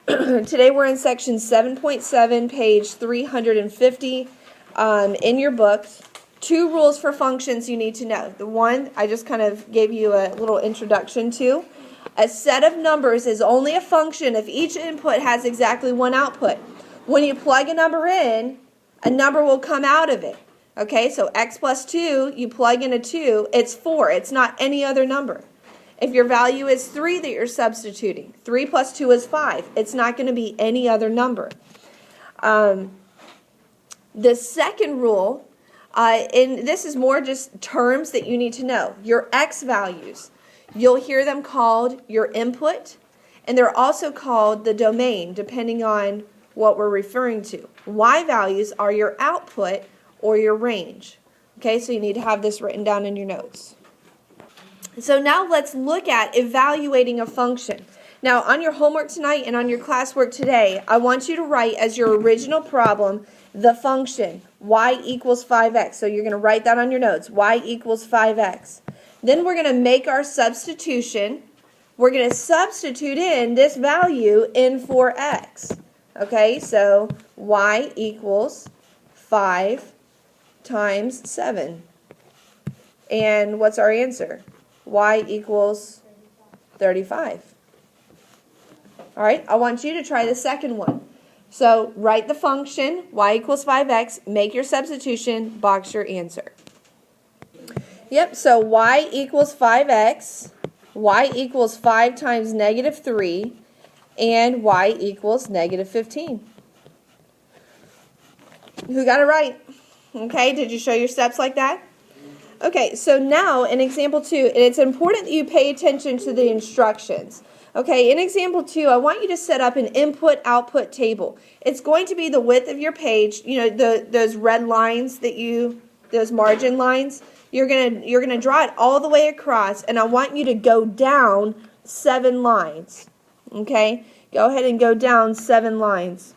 Today we're in section 7.7, page 350 in your books. 2 rules for functions you need to know. The one I just kind of gave you a little introduction to. A set of numbers is only a function if each input has exactly one output. When you plug a number in, a number will come out of it. Okay, so x plus 2, you plug in a 2, it's 4. It's not any other number. If your value is 3 that you're substituting, 3 plus 2 is 5. It's not going to be any other number. The second rule, and this is more just terms that you need to know. Your x values, you'll hear them called your input, and they're also called the domain, depending on what we're referring to. Y values are your output or your range. Okay, so you need to have this written down in your notes. So now let's look at evaluating a function. Now on your homework tonight and on your classwork today, I want you to write as your original problem the function y equals 5x. So you're going to write that on your notes, y equals 5x. Then we're going to make our substitution. We're going to substitute in this value in for x. Okay, so y equals 5 times 7. And what's our answer? Y equals 35. All right, I want you to try the second one. So write the function, y equals 5x, make your substitution, box your answer. Yep, so y equals 5x, y equals 5 times negative 3, and y equals negative 15. Who got it right? Okay, did you show your steps like that? Okay, so now in example 2, and it's important that you pay attention to the instructions. Okay, in example 2, I want you to set up an input-output table. It's going to be the width of your page, you know, those red lines that those margin lines. You're gonna draw it all the way across, and I want you to go down 7 lines. Okay, go ahead and go down 7 lines.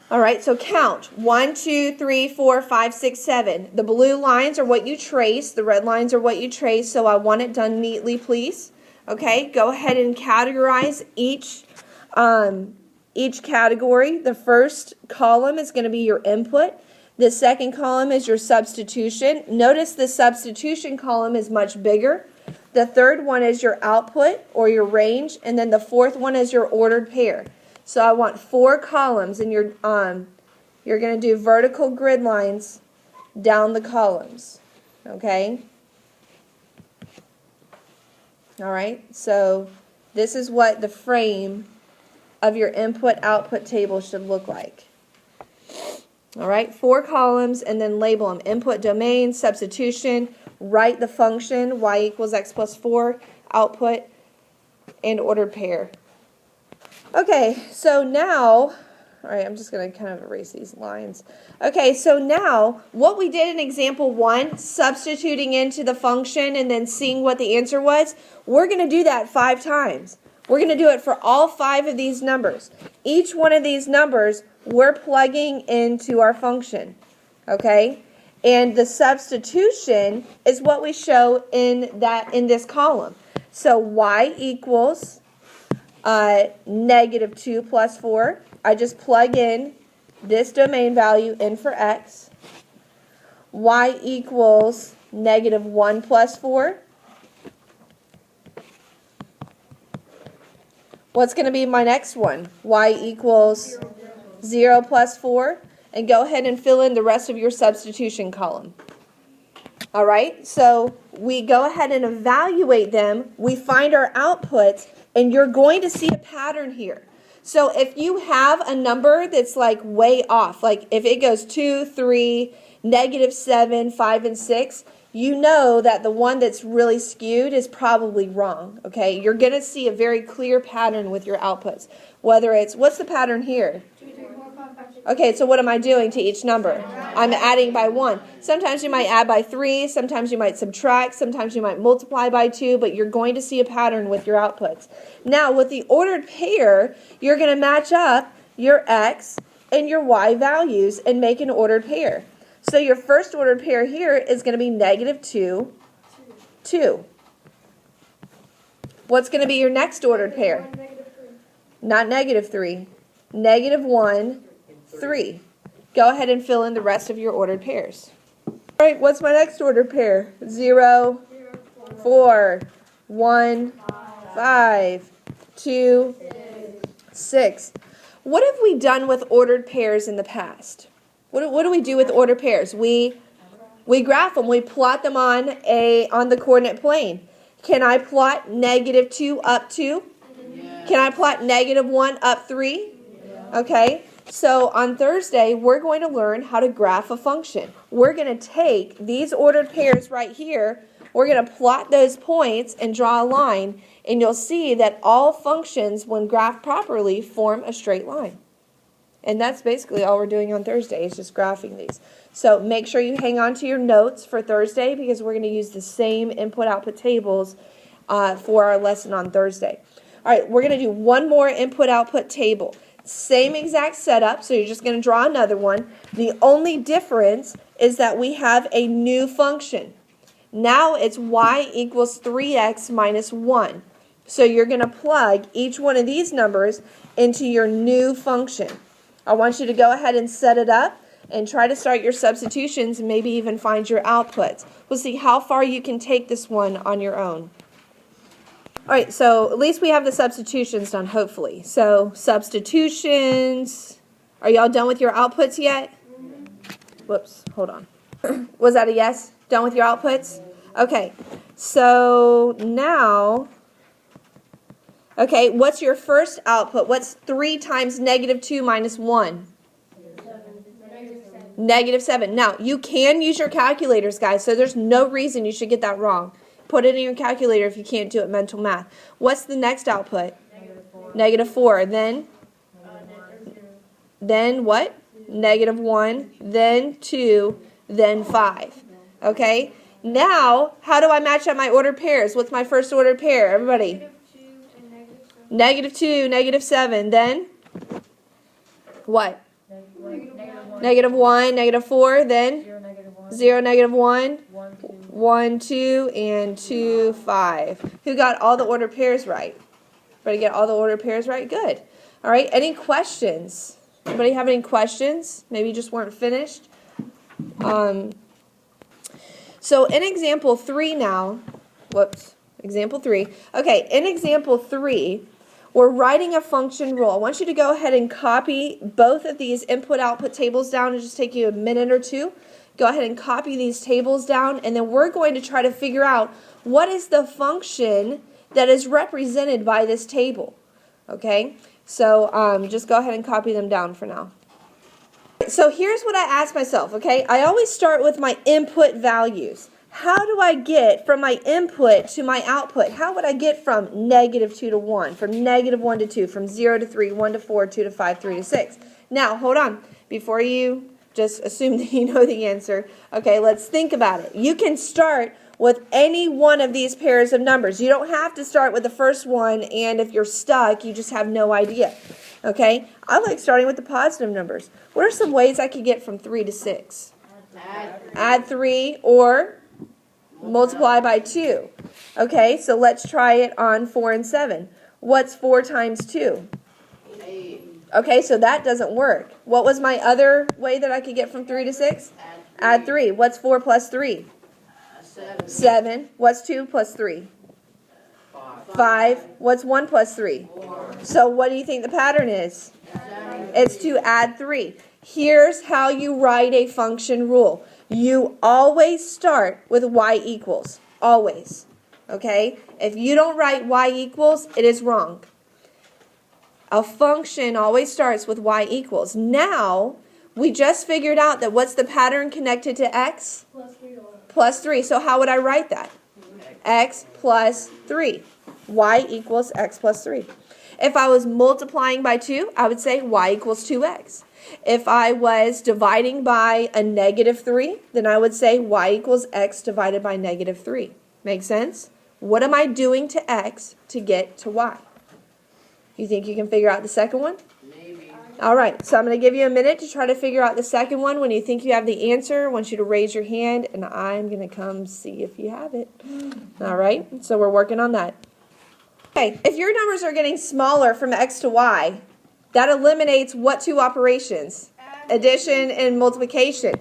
All right, so count 1, 2, 3, 4, 5, 6, 7. The blue lines are what you trace. The red lines are what you trace, so I want it done neatly, please. Okay, go ahead and categorize each category. The first column is going to be your input. The second column is your substitution. Notice the substitution column is much bigger. The third one is your output or your range, and then the fourth one is your ordered pair. So I want 4 columns, and you're going to do vertical grid lines down the columns. Okay? All right, so this is what the frame of your input-output table should look like. All right, 4 columns, and then label them. Input domain, substitution, write the function, y equals x plus 4, output, and ordered pair. Okay, so now, all right, I'm just going to kind of erase these lines. Okay, so now what we did in example 1, substituting into the function and then seeing what the answer was, we're going to do that 5 times. We're going to do it for all 5 of these numbers. Each one of these numbers we're plugging into our function, okay? And the substitution is what we show in this column. So y equals negative 2 plus 4. I just plug in this domain value in for x. Y equals negative 1 plus 4. What's going to be my next one? Y equals 0 plus 4. And go ahead and fill in the rest of your substitution column. All right, so we go ahead and evaluate them. We find our outputs, and you're going to see a pattern here. So if you have a number that's like way off, like if it goes 2, 3, negative 7, 5, and 6, you know that the one that's really skewed is probably wrong, okay? You're going to see a very clear pattern with your outputs. Whether it's, what's the pattern here? 2, 3, 4, 5, 5, 6. Okay, so what am I doing to each number? I'm adding by 1. Sometimes you might add by 3, sometimes you might subtract, sometimes you might multiply by 2, but you're going to see a pattern with your outputs. Now, with the ordered pair, you're going to match up your x and your y values and make an ordered pair. So your first ordered pair here is going to be negative 2, 2. What's going to be your next ordered pair? Not negative 3. Negative 1, 3. Go ahead and fill in the rest of your ordered pairs. All right, what's my next ordered pair? 0, 4, 1, 5, 2, 6. What have we done with ordered pairs in the past? What do we do with ordered pairs? We graph them. We plot them on the coordinate plane. Can I plot negative 2 up 2? Can I plot negative 1 up 3? Okay. So on Thursday, we're going to learn how to graph a function. We're going to take these ordered pairs right here. We're going to plot those points and draw a line. And you'll see that all functions, when graphed properly, form a straight line. And that's basically all we're doing on Thursday is just graphing these. So make sure you hang on to your notes for Thursday because we're going to use the same input-output tables for our lesson on Thursday. All right, we're going to do one more input-output table. Same exact setup, so you're just going to draw another one. The only difference is that we have a new function. Now it's y equals 3x minus 1. So you're going to plug each one of these numbers into your new function. I want you to go ahead and set it up and try to start your substitutions and maybe even find your outputs. We'll see how far you can take this one on your own. All right, so at least we have the substitutions done, hopefully. So substitutions. Are y'all done with your outputs yet? Whoops, hold on. Was that a yes? Done with your outputs? Okay, so now, okay, what's your first output? What's 3 times negative 2 minus 1? Negative 7. Now, you can use your calculators, guys, so there's no reason you should get that wrong. Put it in your calculator if you can't do it mental math. What's the next output? Negative 4. Then what? Negative 1, then 2, then 5. Okay? Now, how do I match up my ordered pairs? What's my first ordered pair? Everybody. Negative 2, negative 7. Then what? Negative 1, negative 4. Then 0, negative 1. 1, 2, and 2, 5. Who got all the ordered pairs right? Everybody get all the ordered pairs right? Good. All right. Any questions? Anybody have any questions? Maybe you just weren't finished. So in example 3 now, example 3. Okay, in example 3, we're writing a function rule. I want you to go ahead and copy both of these input-output tables down. It'll just take you a minute or two. Go ahead and copy these tables down, and then we're going to try to figure out what is the function that is represented by this table. Okay, so just go ahead and copy them down for now. So here's what I ask myself, okay? I always start with my input values. How do I get from my input to my output? How would I get from negative 2 to 1, from negative 1 to 2, from 0 to 3, 1 to 4, 2 to 5, 3 to 6? Now, hold on. Before you just assume that you know the answer, okay, let's think about it. You can start with any one of these pairs of numbers. You don't have to start with the first one, and if you're stuck, you just have no idea. Okay? I like starting with the positive numbers. What are some ways I could get from 3 to 6? Add 3 or multiply by 2. Okay, so let's try it on 4 and 7. What's 4 times 2? 8. Okay, so that doesn't work. What was my other way that I could get from 3 to 6? Add 3. What's 4 plus 3? 7. What's 2 plus 3? 5. What's 1 plus 3? 4. So what do you think the pattern is? It's to add 3. Here's how you write a function rule. You always start with y equals. Always. Okay? If you don't write y equals, it is wrong. A function always starts with y equals. Now, we just figured out that what's the pattern connected to x? Plus 3. So how would I write that? X plus 3. Y equals x plus 3. If I was multiplying by 2, I would say y equals 2x. If I was dividing by a negative 3, then I would say y equals x divided by negative 3. Make sense? What am I doing to x to get to y? You think you can figure out the second one? Maybe. All right, so I'm going to give you a minute to try to figure out the second one. When you think you have the answer, I want you to raise your hand, and I'm going to come see if you have it. All right, so we're working on that. Okay, if your numbers are getting smaller from x to y, that eliminates what two operations? Addition and multiplication.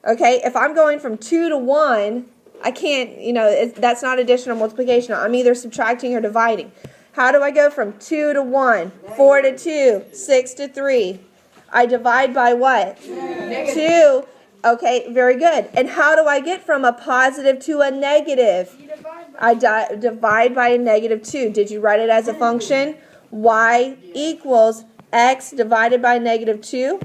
Okay, if I'm going from 2 to 1, I can't, that's not addition or multiplication. I'm either subtracting or dividing. How do I go from 2 to 1, 4 to 2, 6 to 3? I divide by what? 2. Okay, very good. And how do I get from a positive to a negative? I divide by a negative 2. Did you write it as a function? Y equals x divided by negative 2.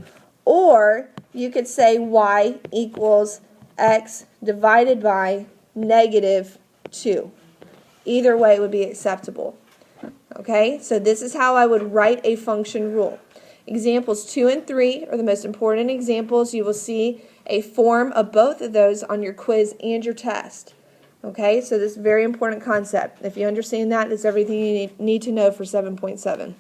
Or you could say y equals x divided by negative 2. Either way would be acceptable. Okay, so this is how I would write a function rule. Examples 2 and 3 are the most important examples. You will see a form of both of those on your quiz and your test. Okay, so this is a very important concept. If you understand that, it's everything you need to know for 7.7.